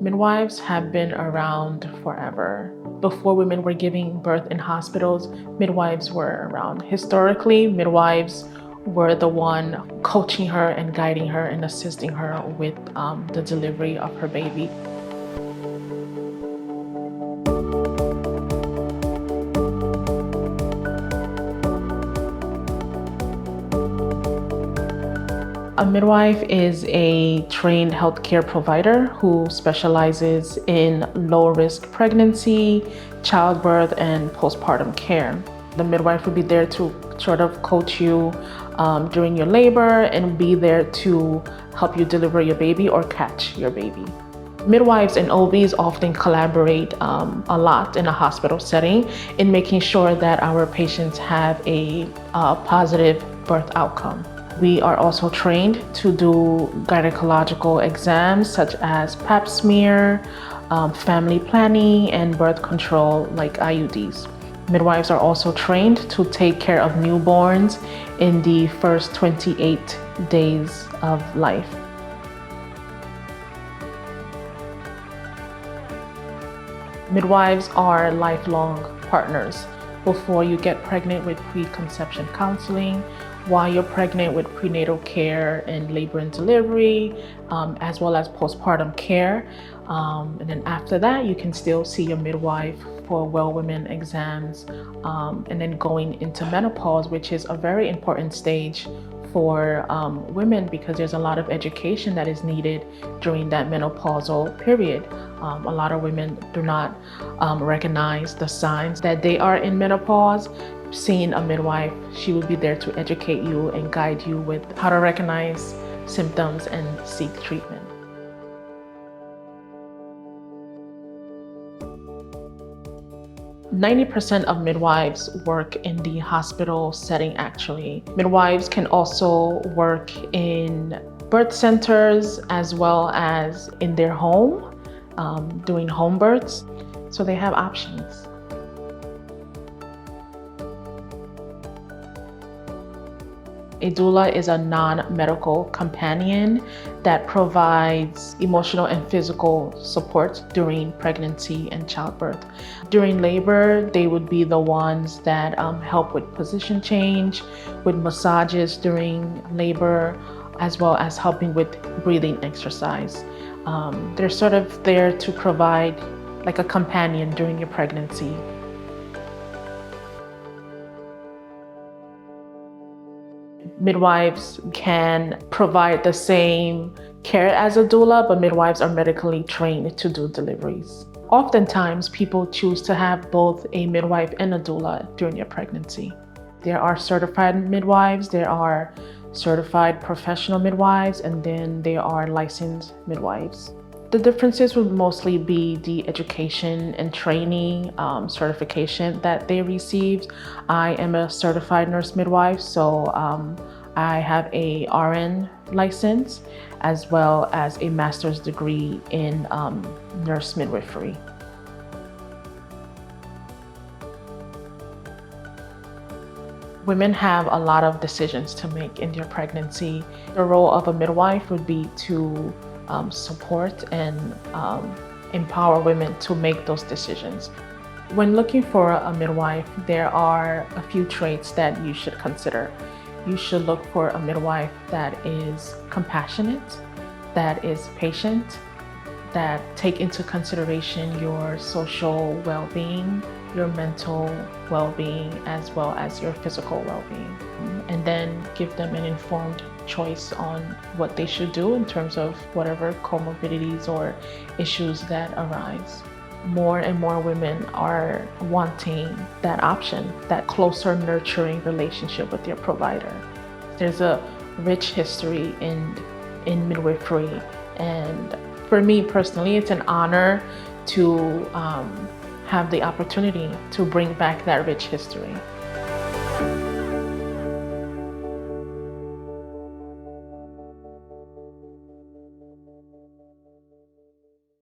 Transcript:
Midwives have been around forever. Before women were giving birth in hospitals, midwives were around. Historically, midwives were the one coaching her and guiding her and assisting her with the delivery of her baby. A midwife is a trained healthcare provider who specializes in low-risk pregnancy, childbirth, and postpartum care. The midwife will be there to sort of coach you during your labor and be there to help you deliver your baby or catch your baby. Midwives and OBs often collaborate a lot in a hospital setting in making sure that our patients have a positive birth outcome. We are also trained to do gynecological exams such as pap smear, family planning, and birth control like IUDs. Midwives are also trained to take care of newborns in the first 28 days of life. Midwives are lifelong partners. Before you get pregnant with preconception counseling, while you're pregnant with prenatal care and labor and delivery, as well as postpartum care. And then after that, you can still see your midwife for well women exams, and then going into menopause, which is a very important stage for women because there's a lot of education that is needed during that menopausal period. A lot of women do not recognize the signs that they are in menopause. Seeing a midwife, she will be there to educate you and guide you with how to recognize symptoms and seek treatment. %90 of midwives work in the hospital setting, actually. Midwives can also work in birth centers as well as in their home, doing home births. So they have options. A doula is a non-medical companion that provides emotional and physical support during pregnancy and childbirth. During labor, they would be the ones that help with position change, with massages during labor, as well as helping with breathing exercise. They're sort of there to provide like a companion during your pregnancy. Midwives can provide the same care as a doula, but midwives are medically trained to do deliveries. Oftentimes, people choose to have both a midwife and a doula during your pregnancy. There are certified midwives, there are certified professional midwives, and then there are licensed midwives. The differences would mostly be the education and training certification that they received. I am a certified nurse midwife, so I have a RN license as well as a master's degree in nurse midwifery. Women have a lot of decisions to make in their pregnancy. The role of a midwife would be to support and empower women to make those decisions. When looking for a midwife, there are a few traits that you should consider. You should look for a midwife that is compassionate, that is patient, that take into consideration your social well-being, your mental well-being, as well as your physical well-being. And then give them an informed choice on what they should do in terms of whatever comorbidities or issues that arise. More and more women are wanting that option, that closer nurturing relationship with their provider. There's a rich history in midwifery, and for me personally, it's an honor to have the opportunity to bring back that rich history.